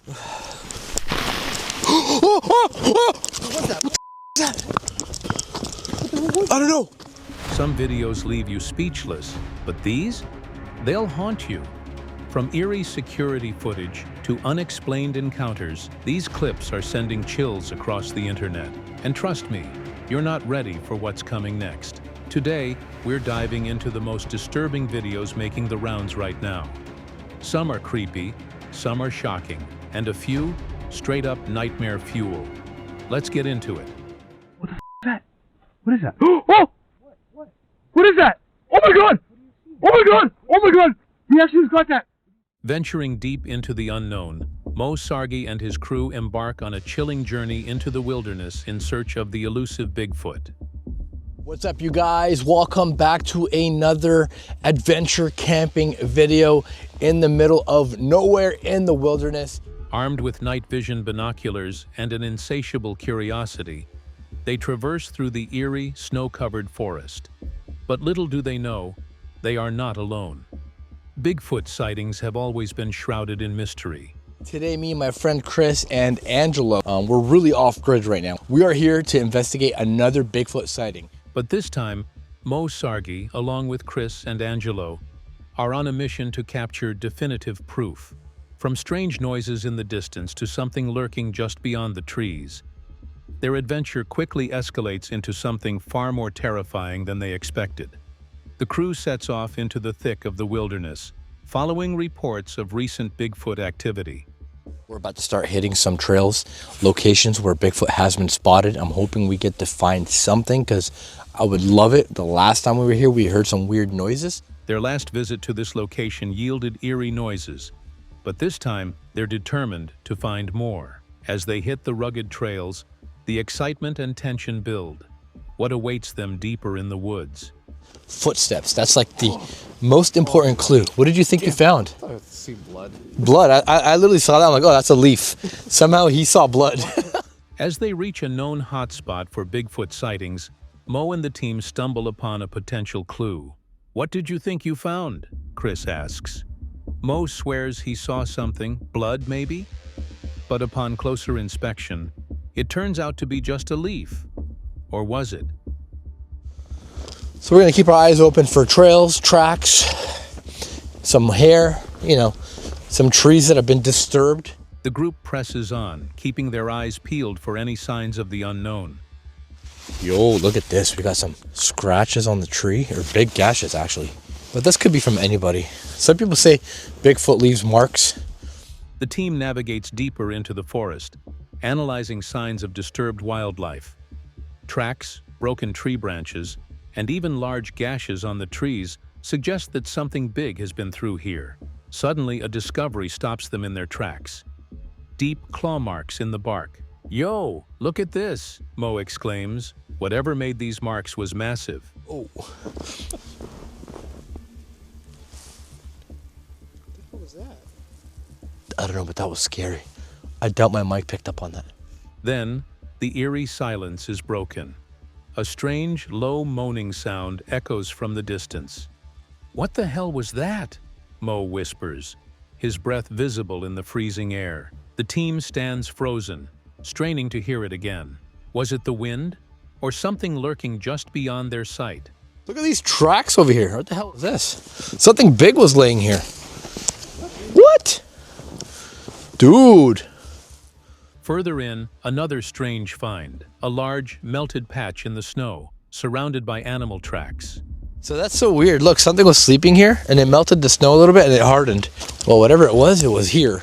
What's that? I don't know. Some videos leave you speechless, but these? They'll haunt you. From eerie security footage to unexplained encounters, these clips are sending chills across the internet. And trust me, you're not ready for what's coming next. Today, we're diving into the most disturbing videos making the rounds right now. Some are creepy, some are shocking, and a few straight up nightmare fuel. Let's get into it. What the f is that? What is that? Oh! What is that? Oh my god! Oh my god! Oh my god! We actually just got that! Venturing deep into the unknown, Mo Sargi and his crew embark on a chilling journey into the wilderness in search of the elusive Bigfoot. What's up, you guys? Welcome back to another adventure camping video in the middle of nowhere in the wilderness. Armed with night vision binoculars and an insatiable curiosity, they traverse through the eerie, snow-covered forest. But little do they know, they are not alone. Bigfoot sightings have always been shrouded in mystery. Today, me and my friend Chris and Angelo, we're really off-grid right now. We are here to investigate another Bigfoot sighting. But this time, Mo Sargi, along with Chris and Angelo, are on a mission to capture definitive proof. From strange noises in the distance to something lurking just beyond the trees, their adventure quickly escalates into something far more terrifying than they expected. The crew sets off into the thick of the wilderness, following reports of recent Bigfoot activity. We're about to start hitting some trails, locations where Bigfoot has been spotted. I'm hoping we get to find something because I would love it. The last time we were here, we heard some weird noises. Their last visit to this location yielded eerie noises, but this time they're determined to find more. As they hit the rugged trails, the excitement and tension build. What awaits them deeper in the woods? Footsteps. That's like the most important clue. What did you think you found? I thought I see blood. Blood. I literally saw that. I'm like, oh, that's a leaf. Somehow he saw blood. As they reach a known hotspot for Bigfoot sightings, Mo and the team stumble upon a potential clue. What did you think you found? Chris asks. Mo swears he saw something, blood maybe? But upon closer inspection, it turns out to be just a leaf. Or was it? So we're going to keep our eyes open for trails, tracks, some hair, some trees that have been disturbed. The group presses on, keeping their eyes peeled for any signs of the unknown. Yo, look at this. We got some scratches on the tree, or big gashes actually. But this could be from anybody. Some people say Bigfoot leaves marks. The team navigates deeper into the forest, analyzing signs of disturbed wildlife. Tracks, broken tree branches, and even large gashes on the trees suggest that something big has been through here. Suddenly, a discovery stops them in their tracks. Deep claw marks in the bark. Yo, look at this, Mo exclaims. Whatever made these marks was massive. Oh. What was that? I don't know, but that was scary. I doubt my mic picked up on that. Then, the eerie silence is broken. A strange, low moaning sound echoes from the distance. What the hell was that? Mo whispers, his breath visible in the freezing air. The team stands frozen, straining to hear it again. Was it the wind? Or something lurking just beyond their sight? Look at these tracks over here. What the hell is this? Something big was laying here. What? Dude. Further in, another strange find. A large, melted patch in the snow, surrounded by animal tracks. So that's so weird. Look, something was sleeping here, and it melted the snow a little bit, and it hardened. Well, whatever it was here.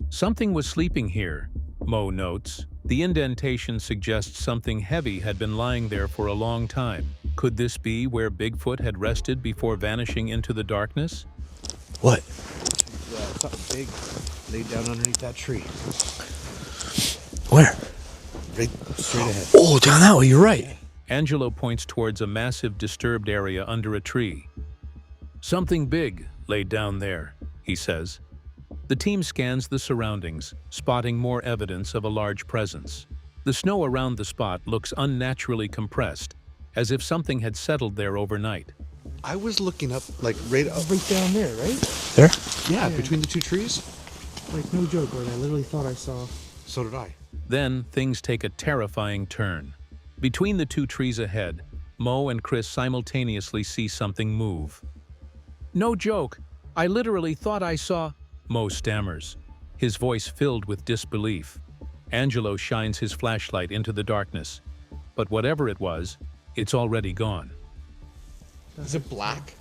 Something was sleeping here, Mo notes. The indentation suggests something heavy had been lying there for a long time. Could this be where Bigfoot had rested before vanishing into the darkness? What? Yeah, something big laid down underneath that tree. Where? Right straight ahead. Oh, down that way. You're right. Angelo points towards a massive disturbed area under a tree. Something big laid down there, he says. The team scans the surroundings, spotting more evidence of a large presence. The snow around the spot looks unnaturally compressed, as if something had settled there overnight. I was looking up, like right down there, right? There? Yeah, between the two trees. Like, no joke, Gordon. I literally thought I saw. So did I. Then things take a terrifying turn. Between the two trees ahead, Mo and Chris simultaneously see something move. No joke, I literally thought I saw... Mo stammers, his voice filled with disbelief. Angelo shines his flashlight into the darkness. But whatever it was, it's already gone. Is it black?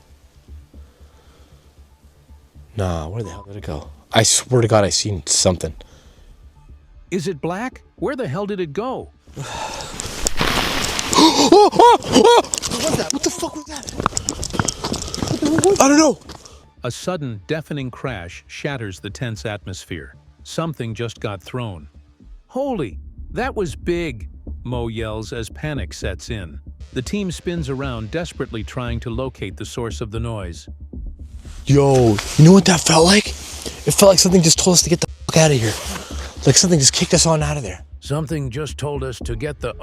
Nah, where the hell did it go? I swear to God, I seen something. Is it black? Where the hell did it go? What was that? What the fuck was that? What the hell was that? I don't know. A sudden, deafening crash shatters the tense atmosphere. Something just got thrown. Holy, that was big, Mo yells as panic sets in. The team spins around, desperately trying to locate the source of the noise. Yo, you know what that felt like? It felt like something just told us to get the fuck out of here. Like something just kicked us on out of there. Something just told us to get the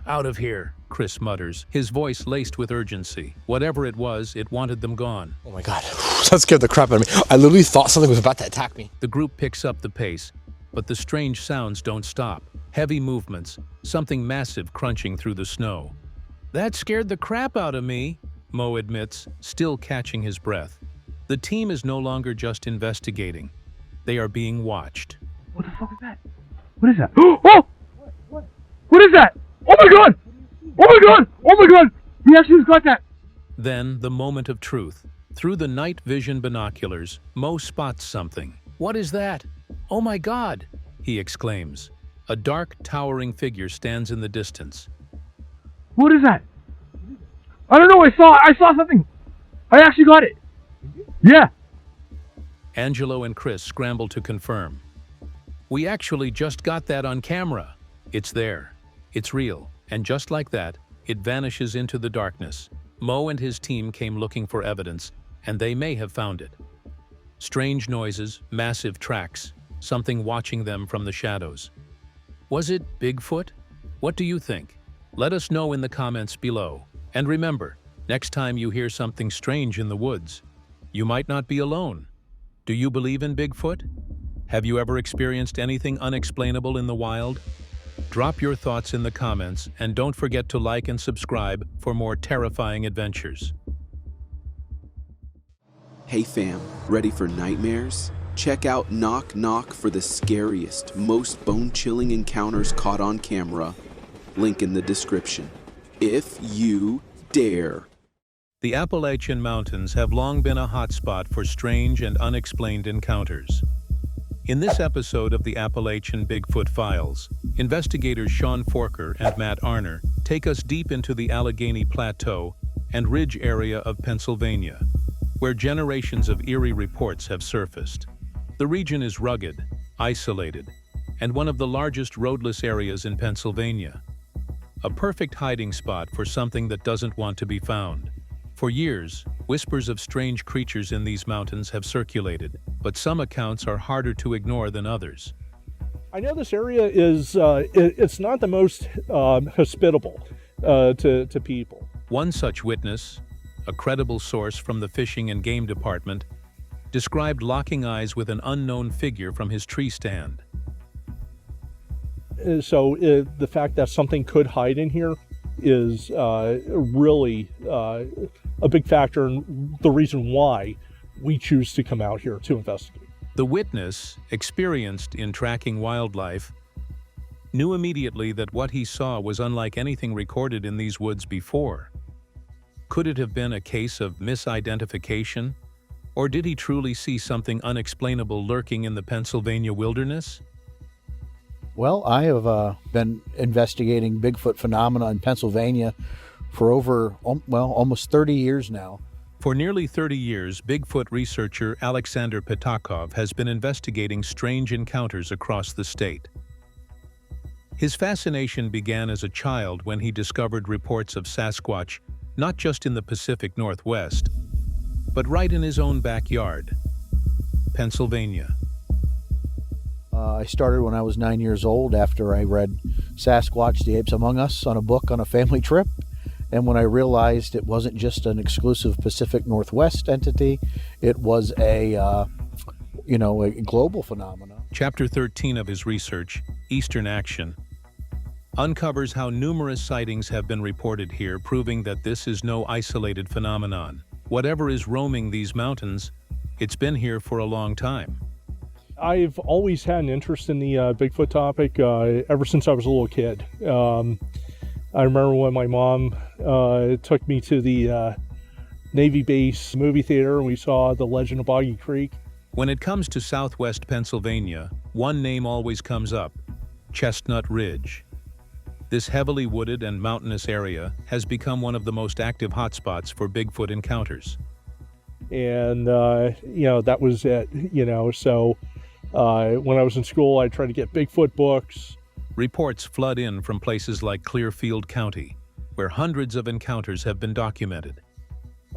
out of here, Chris mutters, his voice laced with urgency. Whatever it was, it wanted them gone. Oh my God, that scared the crap out of me. I literally thought something was about to attack me. The group picks up the pace, but the strange sounds don't stop. Heavy movements, something massive crunching through the snow. That scared the crap out of me, Mo admits, still catching his breath. The team is no longer just investigating. They are being watched. What the fuck is that? What is that? Oh! What is that? Oh my God! Oh my God! Oh my God! We actually just got that! Then, the moment of truth. Through the night vision binoculars, Mo spots something. What is that? Oh my God! He exclaims. A dark, towering figure stands in the distance. What is that? I don't know, I saw something. I actually got it. Yeah. Angelo and Chris scramble to confirm. We actually just got that on camera. It's there. It's real. And just like that, it vanishes into the darkness. Mo and his team came looking for evidence, and they may have found it. Strange noises, massive tracks, something watching them from the shadows. Was it Bigfoot? What do you think? Let us know in the comments below. And remember, next time you hear something strange in the woods, you might not be alone. Do you believe in Bigfoot? Have you ever experienced anything unexplainable in the wild? Drop your thoughts in the comments and don't forget to like and subscribe for more terrifying adventures. Hey fam, ready for nightmares? Check out Knock Knock for the scariest, most bone-chilling encounters caught on camera. Link in the description. If you dare. The Appalachian Mountains have long been a hotspot for strange and unexplained encounters. In this episode of the Appalachian Bigfoot Files, investigators Sean Forker and Matt Arner take us deep into the Allegheny Plateau and Ridge area of Pennsylvania, where generations of eerie reports have surfaced. The region is rugged, isolated, and one of the largest roadless areas in Pennsylvania. A perfect hiding spot for something that doesn't want to be found. For years, whispers of strange creatures in these mountains have circulated, but some accounts are harder to ignore than others. I know this area is, it's not the most hospitable to people. One such witness, a credible source from the Fishing and Game Department, described locking eyes with an unknown figure from his tree stand. So the fact that something could hide in here is really a big factor in the reason why we choose to come out here to investigate. The witness, experienced in tracking wildlife, knew immediately that what he saw was unlike anything recorded in these woods before. Could it have been a case of misidentification? Or did he truly see something unexplainable lurking in the Pennsylvania wilderness? Well, I have been investigating Bigfoot phenomena in Pennsylvania for over, almost 30 years now. For nearly 30 years, Bigfoot researcher Alexander Petakov has been investigating strange encounters across the state. His fascination began as a child when he discovered reports of Sasquatch not just in the Pacific Northwest, but right in his own backyard, Pennsylvania. I started when I was 9 years old after I read Sasquatch, the Apes Among Us on a book on a family trip. And when I realized it wasn't just an exclusive Pacific Northwest entity, it was a a global phenomenon. Chapter 13 of his research, Eastern Action, uncovers how numerous sightings have been reported here, proving that this is no isolated phenomenon. Whatever is roaming these mountains, it's been here for a long time. I've always had an interest in the Bigfoot topic ever since I was a little kid. I remember when my mom took me to the Navy base movie theater and we saw The Legend of Boggy Creek. When it comes to southwest Pennsylvania, one name always comes up: Chestnut Ridge. This heavily wooded and mountainous area has become one of the most active hotspots for Bigfoot encounters. And, that was it, so when I was in school, I tried to get Bigfoot books. Reports flood in from places like Clearfield County, where hundreds of encounters have been documented.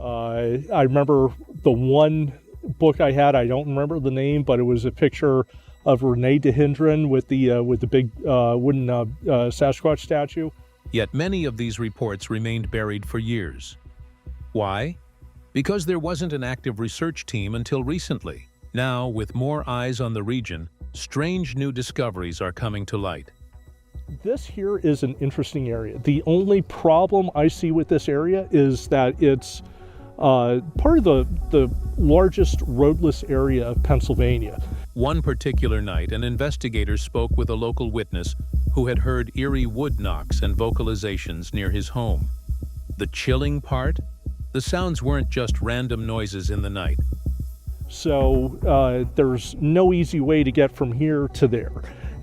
I remember the one book I had, I don't remember the name, but it was a picture of Renee DeHindren with the big wooden Sasquatch statue. Yet many of these reports remained buried for years. Why? Because there wasn't an active research team until recently. Now, with more eyes on the region, strange new discoveries are coming to light. This here is an interesting area. The only problem I see with this area is that it's part of the largest roadless area of Pennsylvania. One particular night, an investigator spoke with a local witness who had heard eerie wood knocks and vocalizations near his home. The chilling part? The sounds weren't just random noises in the night. So there's no easy way to get from here to there.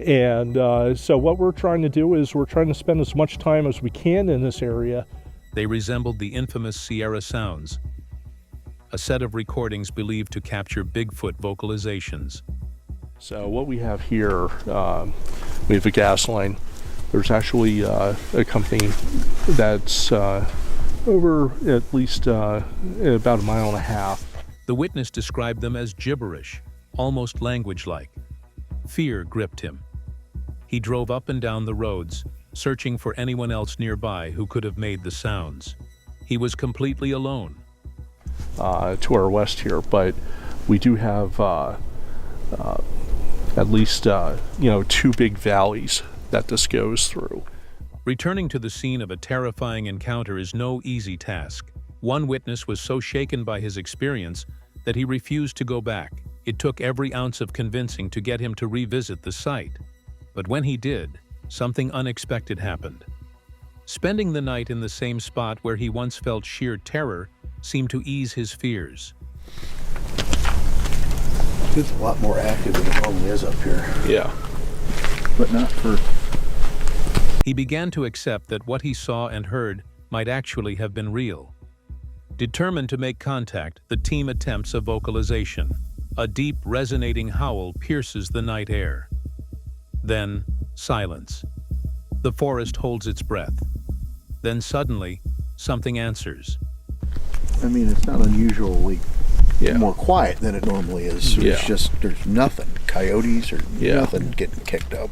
And so what we're trying to do is we're trying to spend as much time as we can in this area. They resembled the infamous Sierra Sounds, a set of recordings believed to capture Bigfoot vocalizations. So what we have here, we have a gas line. There's actually a company that's over at least about a mile and a half. The witness described them as gibberish, almost language-like. Fear gripped him. He drove up and down the roads, searching for anyone else nearby who could have made the sounds. He was completely alone. To our west here, but we do have at least two big valleys that this goes through. Returning to the scene of a terrifying encounter is no easy task. One witness was so shaken by his experience that he refused to go back. It took every ounce of convincing to get him to revisit the site. But when he did, something unexpected happened. Spending the night in the same spot where he once felt sheer terror seemed to ease his fears. It's a lot more active than it normally is up here. Yeah. But not for... He began to accept that what he saw and heard might actually have been real. Determined to make contact, the team attempts a vocalization. A deep, resonating howl pierces the night air. Then, silence. The forest holds its breath. Then suddenly, something answers. I mean, it's not unusually more quiet than it normally is. It's just, there's nothing. Coyotes or nothing getting kicked up.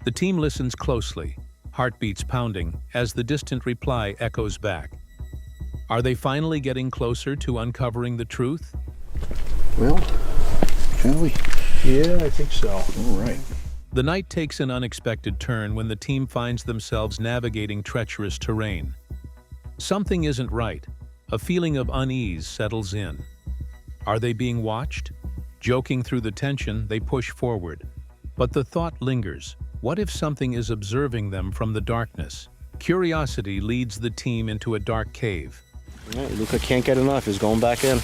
The team listens closely, heartbeats pounding, as the distant reply echoes back. Are they finally getting closer to uncovering the truth? Well, shall we? Yeah, I think so. All right. The night takes an unexpected turn when the team finds themselves navigating treacherous terrain. Something isn't right. A feeling of unease settles in. Are they being watched? Joking through the tension, they push forward. But the thought lingers. What if something is observing them from the darkness? Curiosity leads the team into a dark cave. All right, Luca can't get enough. He's going back in.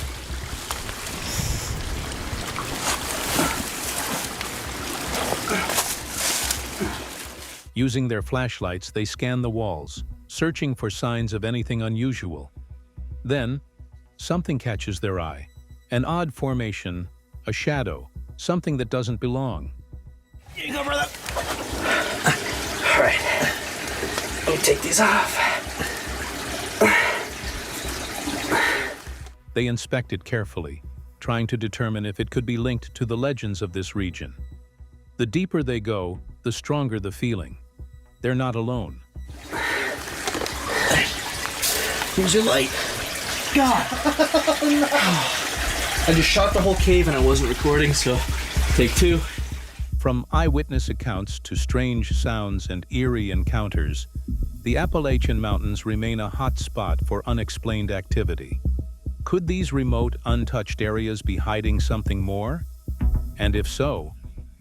Using their flashlights, they scan the walls, searching for signs of anything unusual. Then, something catches their eye. An odd formation, a shadow, something that doesn't belong. Here you go, brother. All right. Let me take these off. They inspect it carefully, trying to determine if it could be linked to the legends of this region. The deeper they go, the stronger the feeling. They're not alone. Here's your light. God. I just shot the whole cave and I wasn't recording, so take two. From eyewitness accounts to strange sounds and eerie encounters, the Appalachian Mountains remain a hot spot for unexplained activity. Could these remote, untouched areas be hiding something more? And if so,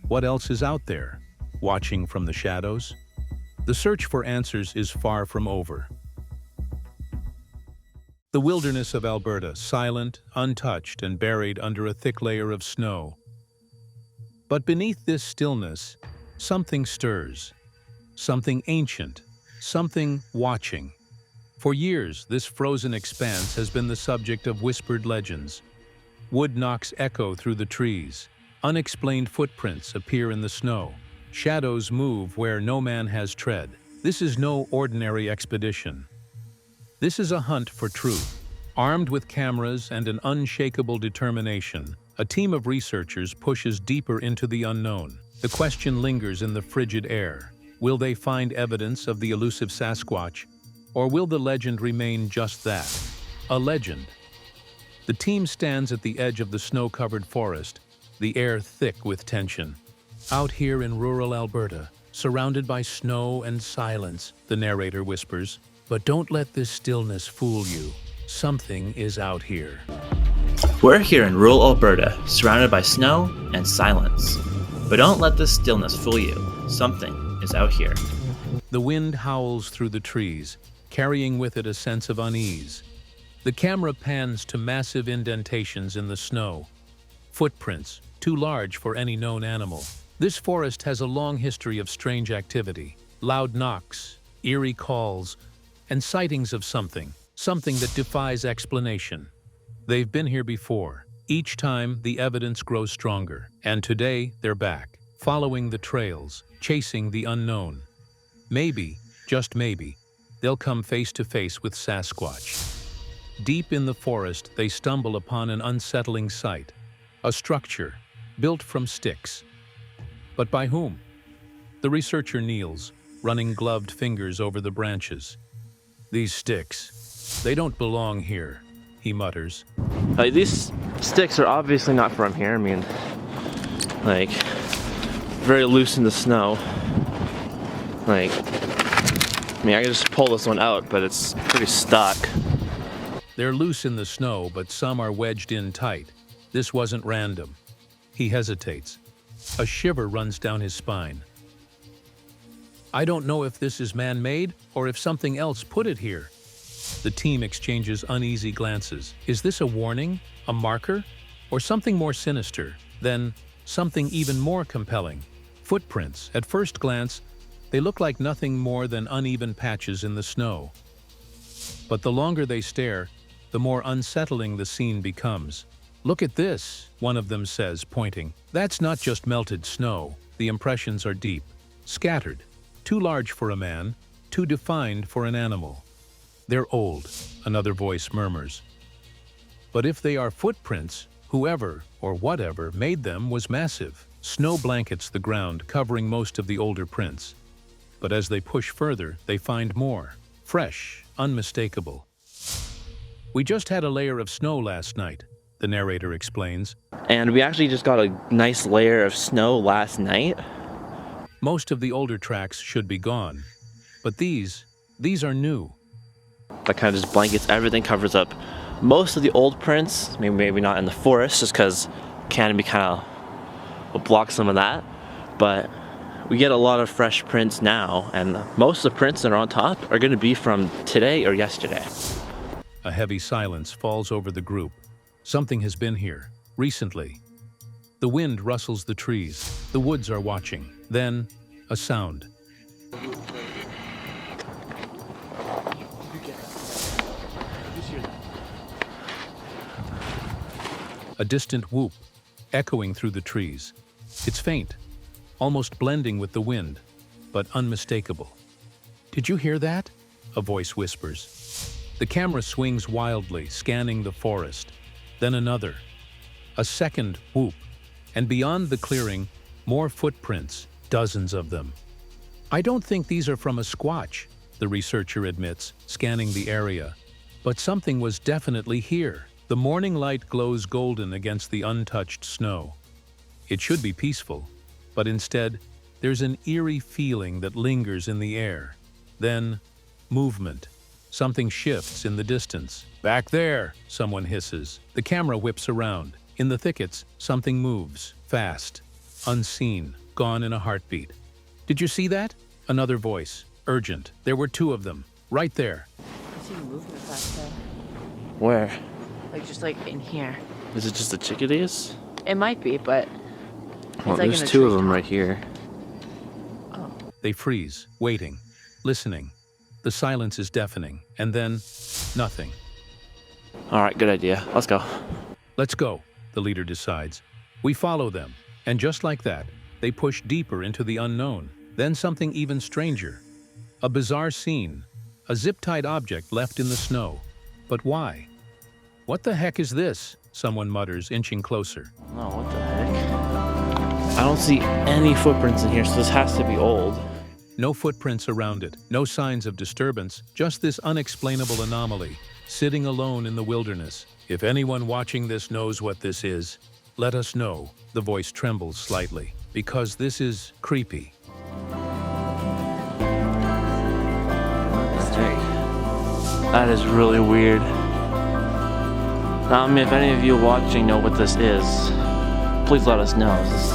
what else is out there, watching from the shadows? The search for answers is far from over. The wilderness of Alberta, silent, untouched, and buried under a thick layer of snow. But beneath this stillness, something stirs. Something ancient, something watching. For years, this frozen expanse has been the subject of whispered legends. Wood knocks echo through the trees. Unexplained footprints appear in the snow. Shadows move where no man has tread. This is no ordinary expedition. This is a hunt for truth. Armed with cameras and an unshakable determination, a team of researchers pushes deeper into the unknown. The question lingers in the frigid air. Will they find evidence of the elusive Sasquatch, or will the legend remain just that, a legend? The team stands at the edge of the snow-covered forest, the air thick with tension. Out here in rural Alberta, surrounded by snow and silence, the narrator whispers, but don't let this stillness fool you. Something is out here. We're here in rural Alberta, surrounded by snow and silence. But don't let this stillness fool you. Something is out here. The wind howls through the trees, carrying with it a sense of unease. The camera pans to massive indentations in the snow. Footprints, too large for any known animal. This forest has a long history of strange activity. Loud knocks, eerie calls, and sightings of something that defies explanation. They've been here before. Each time, the evidence grows stronger. And today, they're back, following the trails, chasing the unknown. Maybe, just maybe, they'll come face to face with Sasquatch. Deep in the forest, they stumble upon an unsettling sight, a structure built from sticks. But by whom? The researcher kneels, running gloved fingers over the branches. These sticks, they don't belong here, he mutters. These sticks are obviously not from here. I mean, very loose in the snow. I can just pull this one out, but it's pretty stuck. They're loose in the snow, but some are wedged in tight. This wasn't random. He hesitates. A shiver runs down his spine. I don't know if this is man-made or if something else put it here. The team exchanges uneasy glances. Is this a warning, a marker, or something more sinister? Then, something even more compelling. Footprints. At first glance, they look like nothing more than uneven patches in the snow. But the longer they stare, the more unsettling the scene becomes. Look at this, one of them says, pointing. That's not just melted snow. The impressions are deep, scattered, too large for a man, too defined for an animal. They're old, another voice murmurs. But if they are footprints, whoever or whatever made them was massive. Snow blankets the ground, covering most of the older prints. But as they push further, they find more. Fresh, unmistakable. We just had a layer of snow last night, the narrator explains. And we actually just got a nice layer of snow last night. Most of the older tracks should be gone. But these are new. That kind of just blankets everything, covers up most of the old prints, maybe not in the forest, just because canopy kind of will block some of that. But we get a lot of fresh prints now, and most of the prints that are on top are going to be from today or yesterday. A heavy silence falls over the group. Something has been here, recently. The wind rustles the trees. The woods are watching. Then, a sound. A distant whoop, echoing through the trees. It's faint, almost blending with the wind, but unmistakable. Did you hear that? A voice whispers. The camera swings wildly, scanning the forest. Then another. A second whoop. And beyond the clearing, more footprints, dozens of them. I don't think these are from a squatch, the researcher admits, scanning the area. But something was definitely here. The morning light glows golden against the untouched snow. It should be peaceful, but instead, there's an eerie feeling that lingers in the air. Then, movement. Something shifts in the distance. "Back there," someone hisses. The camera whips around. In the thickets, something moves, fast, unseen, gone in a heartbeat. "Did you see that?" Another voice, urgent. There were two of them, right there. I see movement back there. Where? Like, just like in here. Is it just the chickadees? It might be, but Well, like there's in a two of tree them top. right here. Oh. They freeze, waiting, listening. The silence is deafening, and then, nothing. All right, good idea. Let's go. "Let's go," the leader decides. We follow them, and just like that, they push deeper into the unknown. Then something even stranger. A bizarre scene, a zip-tied object left in the snow. But why? "What the heck is this?" someone mutters, inching closer. Oh, what the heck? I don't see any footprints in here, so this has to be old. No footprints around it, no signs of disturbance, just this unexplainable anomaly, sitting alone in the wilderness. "If anyone watching this knows what this is, let us know." The voice trembles slightly, "because this is creepy." That is really weird. Now, if any of you watching know what this is, please let us know. This is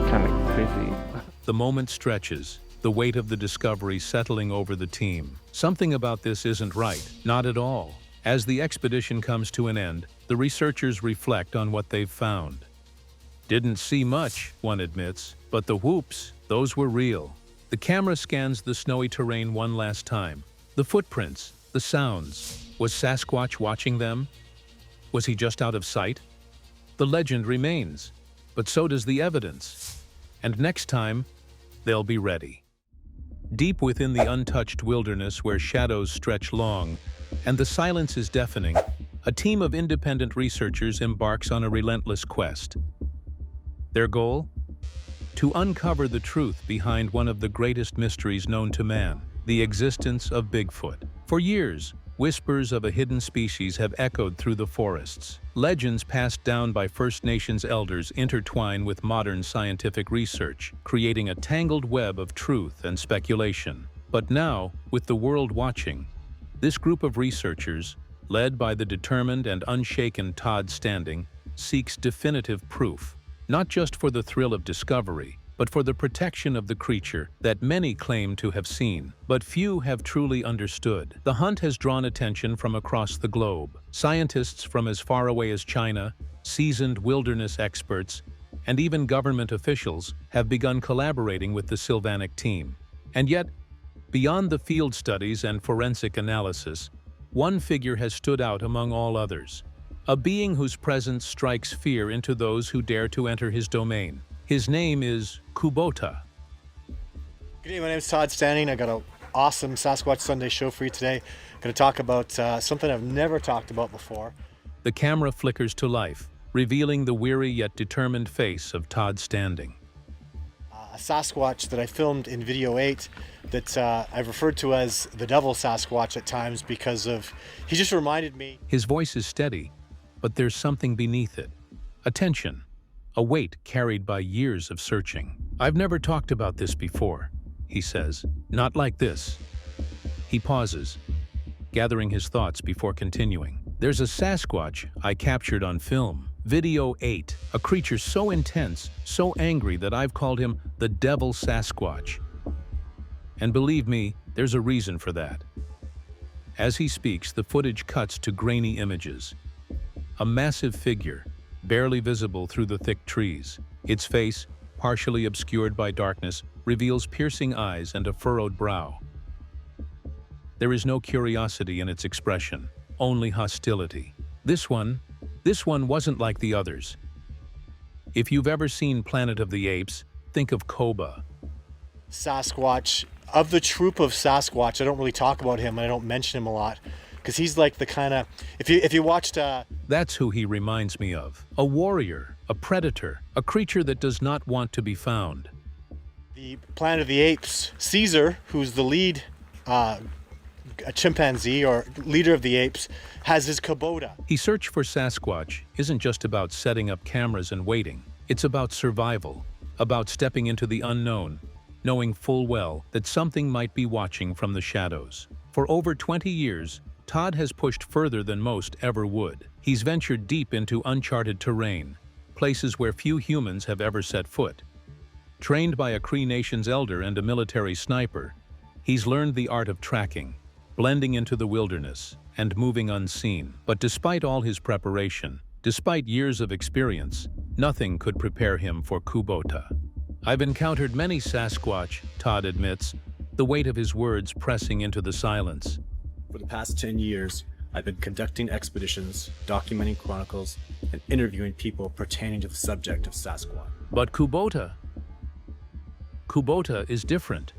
kind of creepy. The moment stretches, the weight of the discovery settling over the team. Something about this isn't right, not at all. As the expedition comes to an end, the researchers reflect on what they've found. "Didn't see much," one admits, "but the whoops, those were real." The camera scans the snowy terrain one last time. The footprints, the sounds. Was Sasquatch watching them? Was he just out of sight? The legend remains, but so does the evidence. And next time, they'll be ready. Deep within the untouched wilderness where shadows stretch long and the silence is deafening, a team of independent researchers embarks on a relentless quest. Their goal? To uncover the truth behind one of the greatest mysteries known to man, the existence of Bigfoot. For years, whispers of a hidden species have echoed through the forests. Legends passed down by First Nations elders intertwine with modern scientific research, creating a tangled web of truth and speculation. But now, with the world watching, this group of researchers, led by the determined and unshaken Todd Standing, seeks definitive proof, not just for the thrill of discovery, but for the protection of the creature that many claim to have seen, but few have truly understood. The hunt has drawn attention from across the globe. Scientists from as far away as China, seasoned wilderness experts, and even government officials have begun collaborating with the Sylvanic team. And yet, beyond the field studies and forensic analysis, one figure has stood out among all others. A being whose presence strikes fear into those who dare to enter his domain. His name is Kubota. Good evening, my name is Todd Standing. I got an awesome Sasquatch Sunday show for you today. I'm going to talk about something I've never talked about before. The camera flickers to life, revealing the weary yet determined face of Todd Standing. A Sasquatch that I filmed in video 8 that I've referred to as the Devil Sasquatch at times because of, he just reminded me. His voice is steady, but there's something beneath it. A tension. A weight carried by years of searching. "I've never talked about this before," he says. "Not like this." He pauses, gathering his thoughts before continuing. "There's a Sasquatch I captured on film. Video 8. A creature so intense, so angry that I've called him the Devil Sasquatch. And believe me, there's a reason for that." As he speaks, the footage cuts to grainy images. A massive figure, barely visible through the thick trees. Its face, partially obscured by darkness, reveals piercing eyes and a furrowed brow. There is no curiosity in its expression, only hostility. This one wasn't like the others. If you've ever seen Planet of the Apes, think of Koba. Sasquatch, of the troop of Sasquatch, I don't really talk about him and I don't mention him a lot because he's like the kind of, if you watched... That's who he reminds me of. A warrior, a predator, a creature that does not want to be found. The Planet of the Apes, Caesar, who's the lead a chimpanzee or leader of the apes has his Kubota. He searched for Sasquatch isn't just about setting up cameras and waiting. It's about survival, about stepping into the unknown, knowing full well that something might be watching from the shadows. For over 20 years, Todd has pushed further than most ever would. He's ventured deep into uncharted terrain, places where few humans have ever set foot. Trained by a Cree Nation's elder and a military sniper, he's learned the art of tracking, blending into the wilderness, and moving unseen. But despite all his preparation, despite years of experience, nothing could prepare him for Kubota. I've encountered many Sasquatch, Todd admits, the weight of his words pressing into the silence. For the past 10 years, I've been conducting expeditions, documenting chronicles, and interviewing people pertaining to the subject of Sasquatch. But Kubota is different.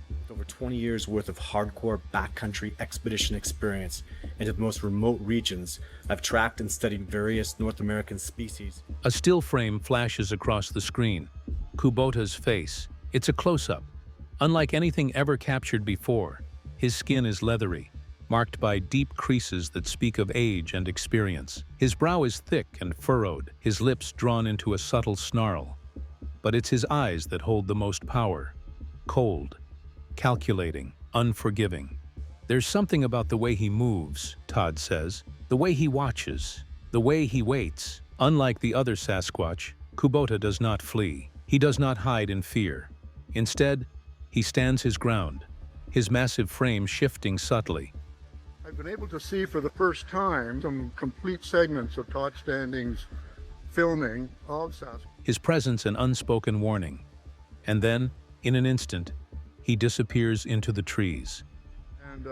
With over 20 years worth of hardcore backcountry expedition experience into the most remote regions, I've tracked and studied various North American species. A still frame flashes across the screen. Kubota's face. It's a close-up. Unlike anything ever captured before, his skin is leathery, marked by deep creases that speak of age and experience. His brow is thick and furrowed, his lips drawn into a subtle snarl. But it's his eyes that hold the most power. Cold, calculating, unforgiving. There's something about the way he moves, Todd says, the way he watches, the way he waits. Unlike the other Sasquatch, Kubota does not flee. He does not hide in fear. Instead, he stands his ground, his massive frame shifting subtly. I've been able to see for the first time some complete segments of Todd Standing's filming of Sasquatch. His presence an unspoken warning. And then, in an instant, he disappears into the trees. And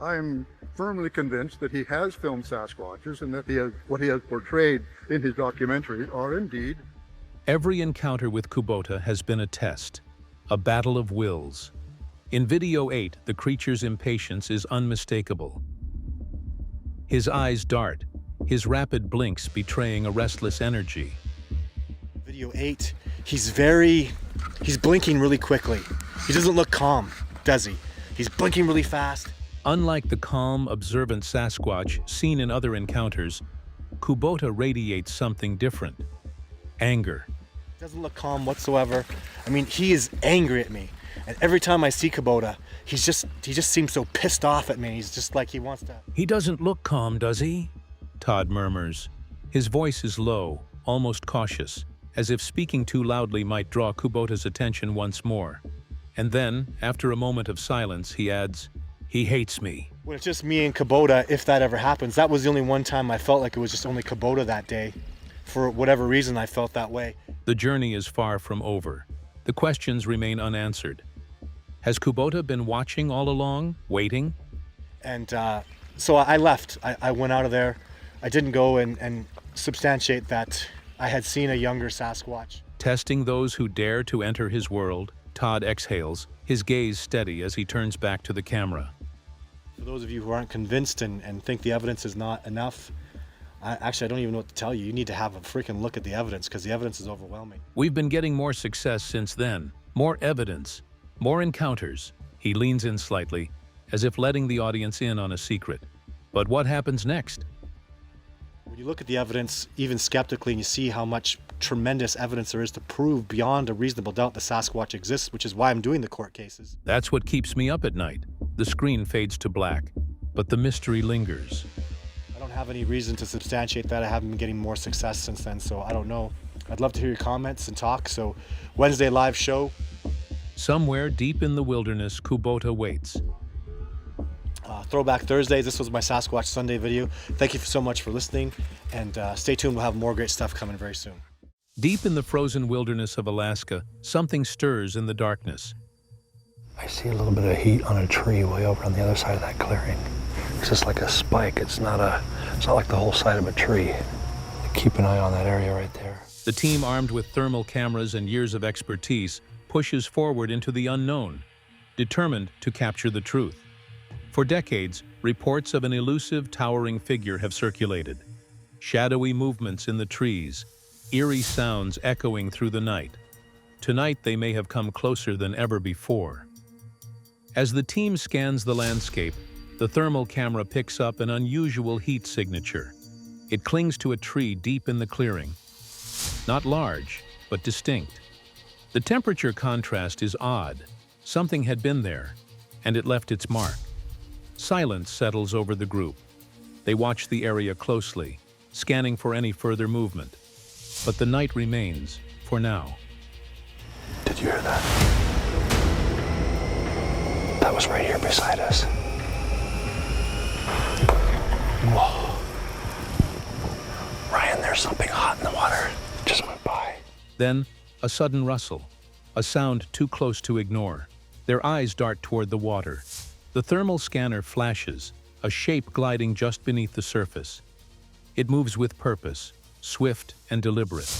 I'm firmly convinced that he has filmed Sasquatches and that what he has portrayed in his documentary are indeed. Every encounter with Kubota has been a test, a battle of wills. In video 8, the creature's impatience is unmistakable. His eyes dart, his rapid blinks betraying a restless energy. Video 8, he's blinking really quickly. He doesn't look calm, does he? He's blinking really fast. Unlike the calm, observant Sasquatch seen in other encounters, Kubota radiates something different. Anger. Doesn't look calm whatsoever. I mean, he is angry at me. And every time I see Kubota, he just seems so pissed off at me. He's just like he wants to... He doesn't look calm, does he? Todd murmurs. His voice is low, almost cautious, as if speaking too loudly might draw Kubota's attention once more. And then, after a moment of silence, he adds, "He hates me." When it's just me and Kubota, if that ever happens, that was the only one time I felt like it was just only Kubota that day. For whatever reason, I felt that way. The journey is far from over. The questions remain unanswered. Has Kubota been watching all along, waiting? And so I left. I went out of there. I didn't go and substantiate that I had seen a younger Sasquatch. Testing those who dare to enter his world, Todd exhales, his gaze steady as he turns back to the camera. For those of you who aren't convinced and think the evidence is not enough, actually, I don't even know what to tell you. You need to have a freaking look at the evidence because the evidence is overwhelming. We've been getting more success since then, more evidence, more encounters. He leans in slightly, as if letting the audience in on a secret. But what happens next? When you look at the evidence, even skeptically, and you see how much tremendous evidence there is to prove beyond a reasonable doubt the Sasquatch exists, which is why I'm doing the court cases. That's what keeps me up at night. The screen fades to black, but the mystery lingers. I don't have any reason to substantiate that. I haven't been getting more success since then, so I don't know. I'd love to hear your comments and talk, so Wednesday live show. Somewhere deep in the wilderness, Kubota waits. Throwback Thursdays, this was my Sasquatch Sunday video. Thank you so much for listening, and stay tuned, we'll have more great stuff coming very soon. Deep in the frozen wilderness of Alaska, something stirs in the darkness. I see a little bit of heat on a tree way over on the other side of that clearing. It's just like a spike. It's not like the whole side of a tree. Keep an eye on that area right there. The team, armed with thermal cameras and years of expertise, pushes forward into the unknown, determined to capture the truth. For decades, reports of an elusive, towering figure have circulated. Shadowy movements in the trees, eerie sounds echoing through the night. Tonight, they may have come closer than ever before. As the team scans the landscape, The thermal camera picks up an unusual heat signature. It clings to a tree deep in the clearing. Not large, but distinct. The temperature contrast is odd. Something had been there, and it left its mark. Silence settles over the group. They watch the area closely, scanning for any further movement. But the night remains, for now. Did you hear that? That was right here beside us. Whoa. Ryan, there's something hot in the water. It just went by. Then, a sudden rustle, a sound too close to ignore. Their eyes dart toward the water. The thermal scanner flashes, a shape gliding just beneath the surface. It moves with purpose, swift and deliberate.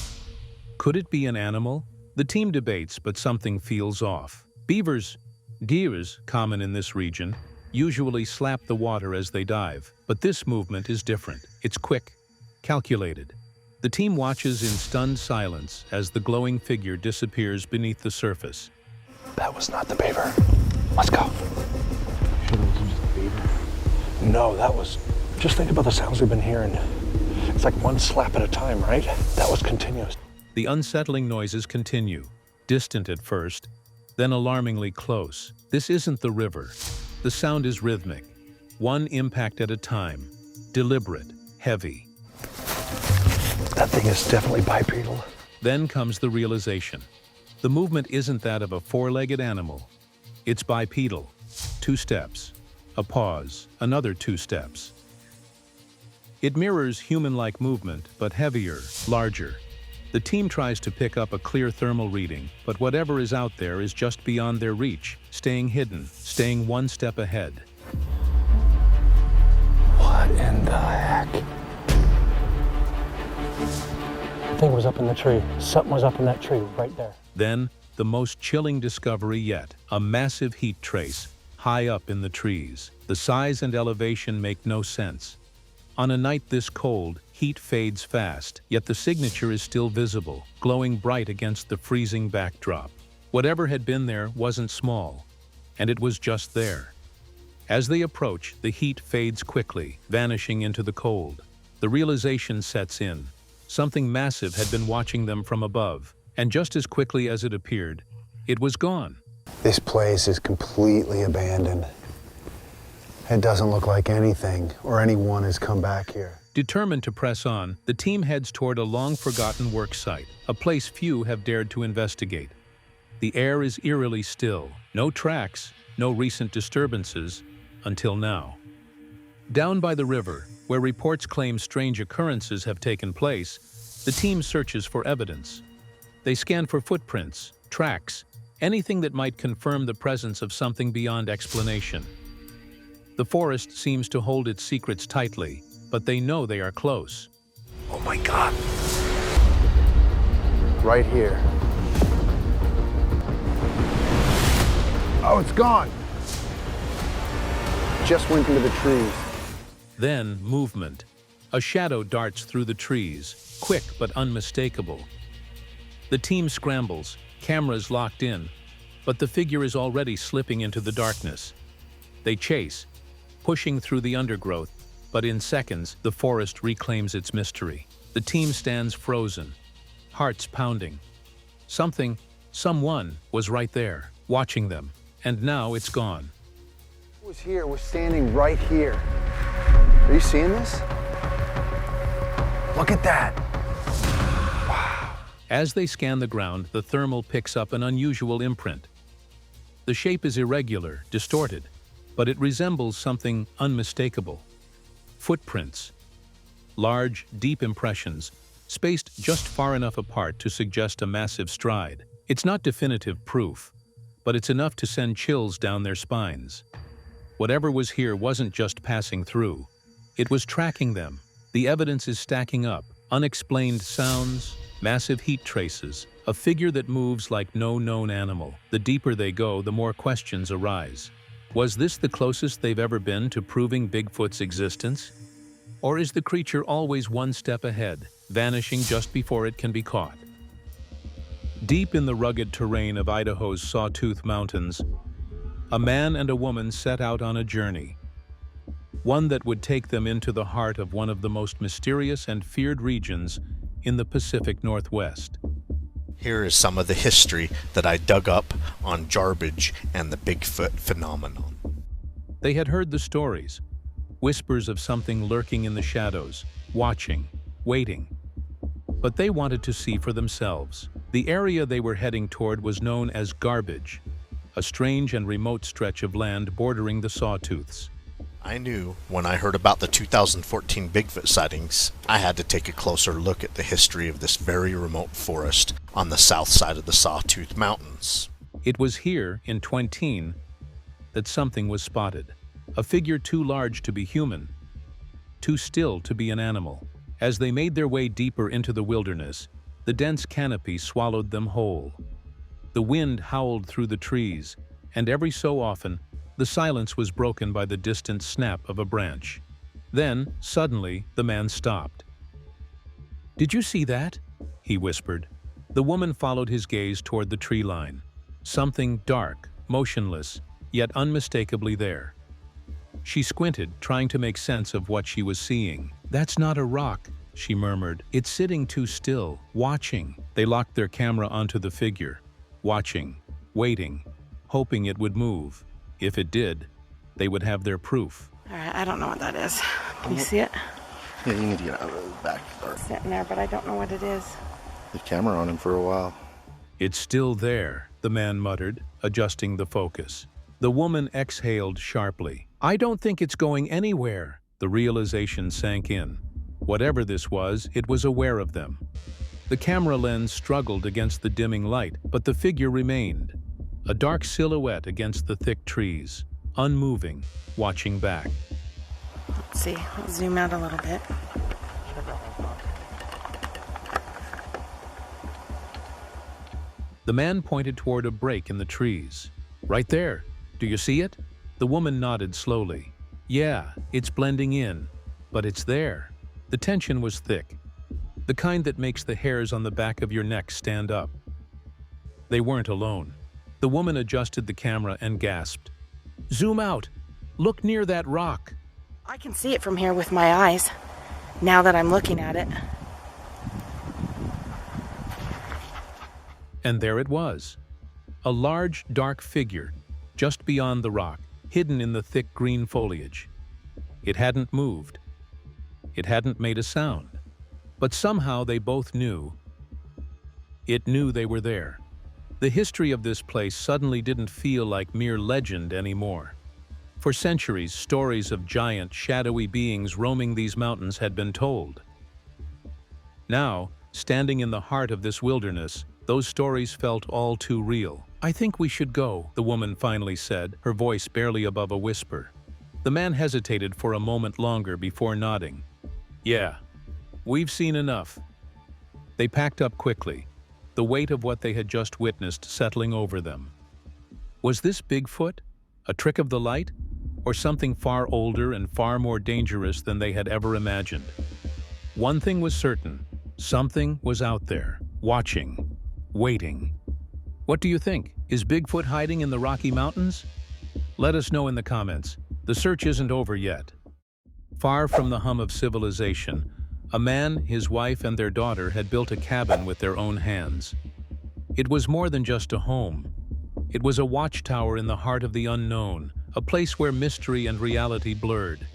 Could it be an animal? The team debates, but something feels off. Beavers, deers, common in this region, usually slap the water as they dive, but this movement is different. It's quick, calculated. The team watches in stunned silence as the glowing figure disappears beneath the surface. That was not the beaver. Let's go. No, that was... Just think about the sounds we've been hearing. It's like one slap at a time, right? That was continuous. The unsettling noises continue, distant at first, then alarmingly close. This isn't the river. The sound is rhythmic, one impact at a time, deliberate, heavy. That thing is definitely bipedal. Then comes the realization. The movement isn't that of a four-legged animal. It's bipedal. 2 steps, a pause, another 2 steps. It mirrors human-like movement, but heavier, larger. The team tries to pick up a clear thermal reading, but whatever is out there is just beyond their reach, staying hidden, staying 1 step ahead. What in the heck? The thing was up in the tree. Something was up in that tree, right there. Then, the most chilling discovery yet, a massive heat trace, high up in the trees. The size and elevation make no sense. On a night this cold, heat fades fast, yet the signature is still visible, glowing bright against the freezing backdrop. Whatever had been there wasn't small, and it was just there. As they approach, the heat fades quickly, vanishing into the cold. The realization sets in. Something massive had been watching them from above, and just as quickly as it appeared, it was gone. This place is completely abandoned. It doesn't look like anything or anyone has come back here. Determined to press on, the team heads toward a long-forgotten work site, a place few have dared to investigate. The air is eerily still. No tracks, no recent disturbances, until now. Down by the river, where reports claim strange occurrences have taken place, the team searches for evidence. They scan for footprints, tracks, anything that might confirm the presence of something beyond explanation. The forest seems to hold its secrets tightly, but they know they are close. Oh my God. Right here. Oh, it's gone. Just went into the trees. Then, movement. A shadow darts through the trees, quick but unmistakable. The team scrambles, cameras locked in, but the figure is already slipping into the darkness. They chase, pushing through the undergrowth, but in seconds, the forest reclaims its mystery. The team stands frozen, hearts pounding. Someone was right there, watching them, and now it's gone. It was here, we're standing right here. Are you seeing this? Look at that. Wow. As they scan the ground, the thermal picks up an unusual imprint. The shape is irregular, distorted, but it resembles something unmistakable. Footprints. Large, deep impressions, spaced just far enough apart to suggest a massive stride. It's not definitive proof, but it's enough to send chills down their spines. Whatever was here wasn't just passing through. It was tracking them. The evidence is stacking up. Unexplained sounds, massive heat traces, a figure that moves like no known animal. The deeper they go, the more questions arise. Was this the closest they've ever been to proving Bigfoot's existence? Or is the creature always 1 step ahead, vanishing just before it can be caught? Deep in the rugged terrain of Idaho's Sawtooth Mountains, a man and a woman set out on a journey. one that would take them into the heart of one of the most mysterious and feared regions in the Pacific Northwest. Here is some of the history that I dug up on Jarbidge and the Bigfoot phenomenon. They had heard the stories, whispers of something lurking in the shadows, watching, waiting. But they wanted to see for themselves. The area they were heading toward was known as Garbage, a strange and remote stretch of land bordering the Sawtooths. I knew when I heard about the 2014 Bigfoot sightings, I had to take a closer look at the history of this very remote forest on the south side of the Sawtooth Mountains. It was here, in Twentine, that something was spotted. A figure too large to be human, too still to be an animal. As they made their way deeper into the wilderness, the dense canopy swallowed them whole. The wind howled through the trees, and every so often, the silence was broken by the distant snap of a branch. Then, suddenly, the man stopped. "Did you see that?" he whispered. The woman followed his gaze toward the tree line. Something dark, motionless, yet unmistakably there. She squinted, trying to make sense of what she was seeing. "That's not a rock," she murmured. "It's sitting too still, watching." They locked their camera onto the figure, watching, waiting, hoping it would move. If it did, they would have their proof. All right, I don't know what that is. Can you see it? Yeah, you need to get out of the back door. It's sitting there, but I don't know what it is. The camera on him for a while. "It's still there," the man muttered, adjusting the focus. The woman exhaled sharply. "I don't think it's going anywhere." The realization sank in. Whatever this was, it was aware of them. The camera lens struggled against the dimming light, but the figure remained. A dark silhouette against the thick trees, unmoving, watching back. Let's see, I'll zoom out a little bit. The man pointed toward a break in the trees. "Right there. Do you see it?" The woman nodded slowly. "Yeah, it's blending in, but it's there." The tension was thick, the kind that makes the hairs on the back of your neck stand up. They weren't alone. The woman adjusted the camera and gasped. "Zoom out! Look near that rock!" I can see it from here with my eyes, now that I'm looking at it. And there it was. A large, dark figure, just beyond the rock, hidden in the thick green foliage. It hadn't moved. It hadn't made a sound. But somehow they both knew. It knew they were there. The history of this place suddenly didn't feel like mere legend anymore. For centuries, stories of giant, shadowy beings roaming these mountains had been told. Now, standing in the heart of this wilderness, those stories felt all too real. "I think we should go," the woman finally said, her voice barely above a whisper. The man hesitated for a moment longer before nodding. "Yeah, we've seen enough." They packed up quickly, the weight of what they had just witnessed settling over them. Was this Bigfoot, a trick of the light, or something far older and far more dangerous than they had ever imagined? One thing was certain, something was out there, watching, waiting. What do you think? Is Bigfoot hiding in the Rocky Mountains? Let us know in the comments. The search isn't over yet. Far from the hum of civilization, a man, his wife, and their daughter had built a cabin with their own hands. It was more than just a home. It was a watchtower in the heart of the unknown, a place where mystery and reality blurred.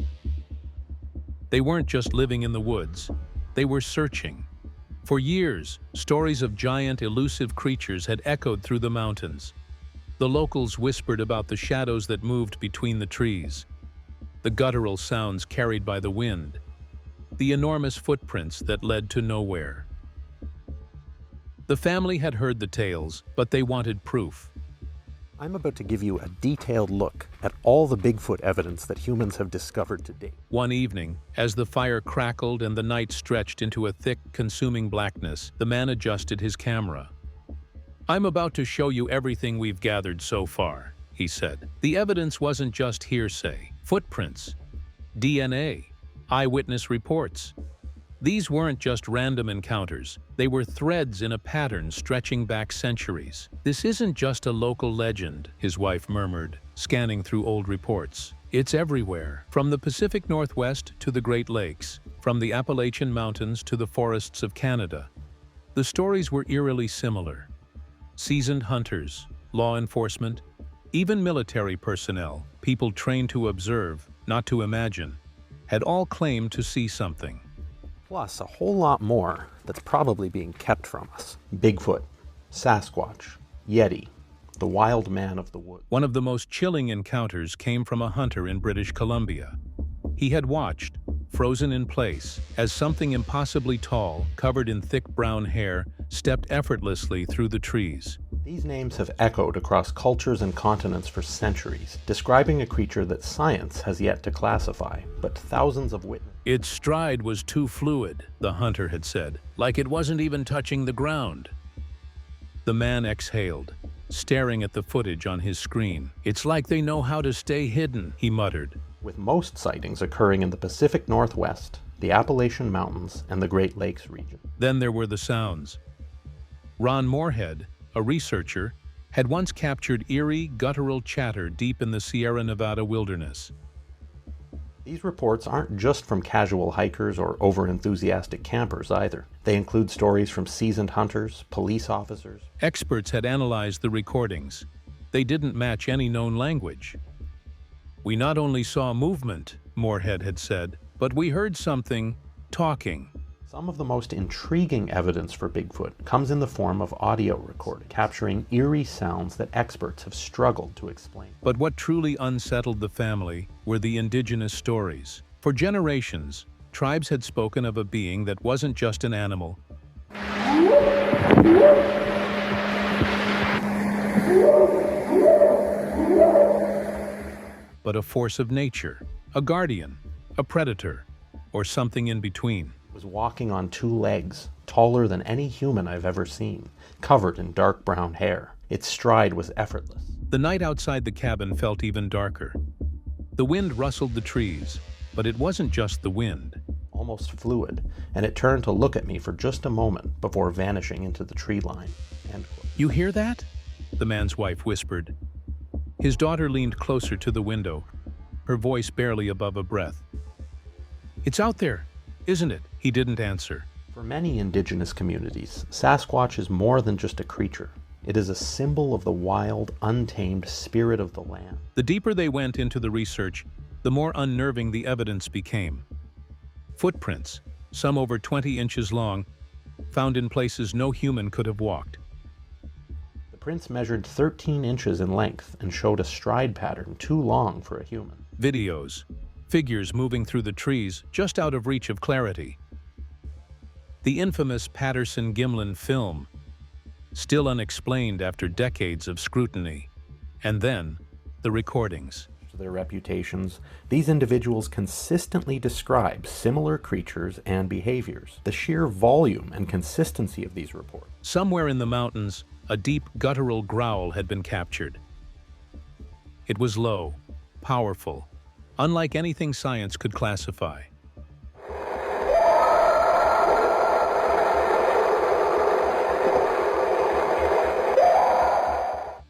They weren't just living in the woods. They were searching. For years, stories of giant, elusive creatures had echoed through the mountains. The locals whispered about the shadows that moved between the trees, the guttural sounds carried by the wind, the enormous footprints that led to nowhere. The family had heard the tales, but they wanted proof. I'm about to give you a detailed look at all the Bigfoot evidence that humans have discovered to date. One evening, as the fire crackled and the night stretched into a thick, consuming blackness, the man adjusted his camera. "I'm about to show you everything we've gathered so far," he said. The evidence wasn't just hearsay. Footprints, DNA, eyewitness reports. These weren't just random encounters. They were threads in a pattern stretching back centuries. "This isn't just a local legend," his wife murmured, scanning through old reports. It's everywhere, from the Pacific Northwest to the Great Lakes, from the Appalachian Mountains to the forests of Canada. The stories were eerily similar. Seasoned hunters, law enforcement, even military personnel, people trained to observe, not to imagine, had all claimed to see something. Plus, a whole lot more that's probably being kept from us. Bigfoot, Sasquatch, Yeti, the wild man of the woods. One of the most chilling encounters came from a hunter in British Columbia. He had watched, frozen in place, as something impossibly tall, covered in thick brown hair, stepped effortlessly through the trees. These names have echoed across cultures and continents for centuries, describing a creature that science has yet to classify, but thousands of witnesses. Its stride was too fluid, the hunter had said, like it wasn't even touching the ground. The man exhaled, staring at the footage on his screen. It's like they know how to stay hidden, he muttered. With most sightings occurring in the Pacific Northwest, the Appalachian Mountains, and the Great Lakes region. Then there were the sounds. Ron Moorhead, a researcher, had once captured eerie, guttural chatter deep in the Sierra Nevada wilderness. These reports aren't just from casual hikers or over-enthusiastic campers either. They include stories from seasoned hunters, police officers. Experts had analyzed the recordings. They didn't match any known language. We not only saw movement, Moorhead had said, but we heard something talking. Some of the most intriguing evidence for Bigfoot comes in the form of audio recording, capturing eerie sounds that experts have struggled to explain. But what truly unsettled the family were the indigenous stories. For generations, tribes had spoken of a being that wasn't just an animal, but a force of nature, a guardian, a predator, or something in between. Was walking on two legs, taller than any human I've ever seen, covered in dark brown hair. Its stride was effortless. The night outside the cabin felt even darker. The wind rustled the trees, but it wasn't just the wind. Almost fluid, and it turned to look at me for just a moment before vanishing into the tree line. End quote. You hear that? The man's wife whispered. His daughter leaned closer to the window, her voice barely above a breath. It's out there, isn't it? He didn't answer. For many indigenous communities, Sasquatch is more than just a creature. It is a symbol of the wild, untamed spirit of the land. The deeper they went into the research, the more unnerving the evidence became. Footprints, some over 20 inches long, found in places no human could have walked. The prints measured 13 inches in length and showed a stride pattern too long for a human. Videos, figures moving through the trees just out of reach of clarity. The infamous Patterson-Gimlin film, still unexplained after decades of scrutiny. And then, the recordings. To their reputations, these individuals consistently describe similar creatures and behaviors. The sheer volume and consistency of these reports. Somewhere in the mountains, a deep guttural growl had been captured. It was low, powerful, unlike anything science could classify.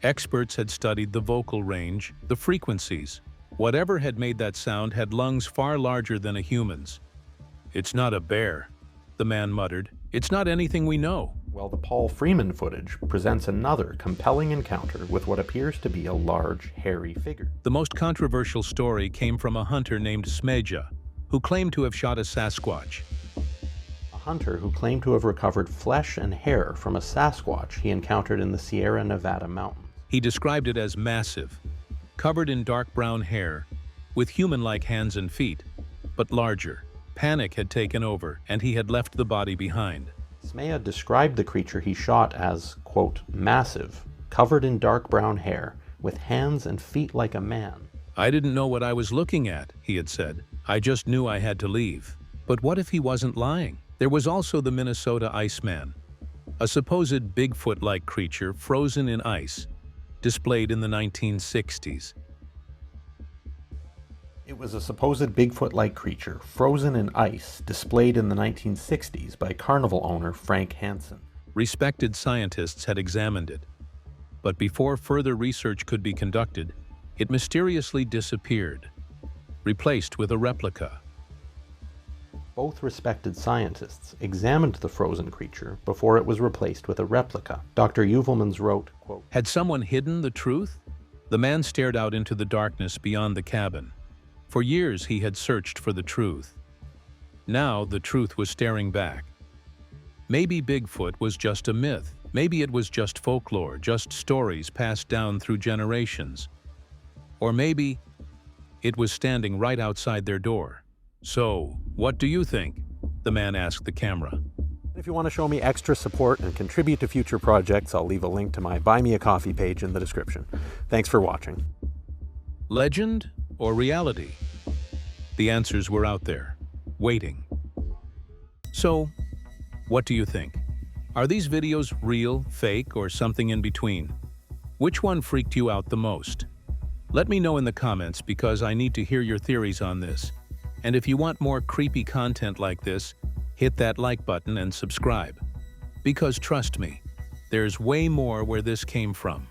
Experts had studied the vocal range, the frequencies. Whatever had made that sound had lungs far larger than a human's. It's not a bear, the man muttered. It's not anything we know. Well, the Paul Freeman footage presents another compelling encounter with what appears to be a large, hairy figure. The most controversial story came from a hunter named Smeja, who claimed to have shot a Sasquatch. A hunter who claimed to have recovered flesh and hair from a Sasquatch he encountered in the Sierra Nevada mountains. He described it as massive, covered in dark brown hair, with human-like hands and feet, but larger. Panic had taken over, and he had left the body behind. Smeja described the creature he shot as, quote, massive, covered in dark brown hair, with hands and feet like a man. I didn't know what I was looking at, he had said. I just knew I had to leave. But what if he wasn't lying? There was also the Minnesota Iceman, a supposed Bigfoot-like creature frozen in ice, displayed in the 1960s. It was a supposed Bigfoot-like creature, frozen in ice, displayed in the 1960s by carnival owner Frank Hansen. Respected scientists had examined it, but before further research could be conducted, it mysteriously disappeared. replaced with a replica. Both respected scientists examined the frozen creature before it was replaced with a replica. Dr. Uvelmans wrote, quote, Had someone hidden the truth? The man stared out into the darkness beyond the cabin. For years he had searched for the truth. Now the truth was staring back. Maybe Bigfoot was just a myth. Maybe it was just folklore, just stories passed down through generations. Or maybe it was standing right outside their door. So, what do you think? The man asked the camera. If you want to show me extra support and contribute to future projects, I'll leave a link to my Buy Me a Coffee page in the description. Thanks for watching. Legend or reality? The answers were out there, waiting. So, what do you think? Are these videos real, fake, or something in between? Which one freaked you out the most? Let me know in the comments because I need to hear your theories on this. And if you want more creepy content like this, hit that like button and subscribe. Because trust me, there's way more where this came from.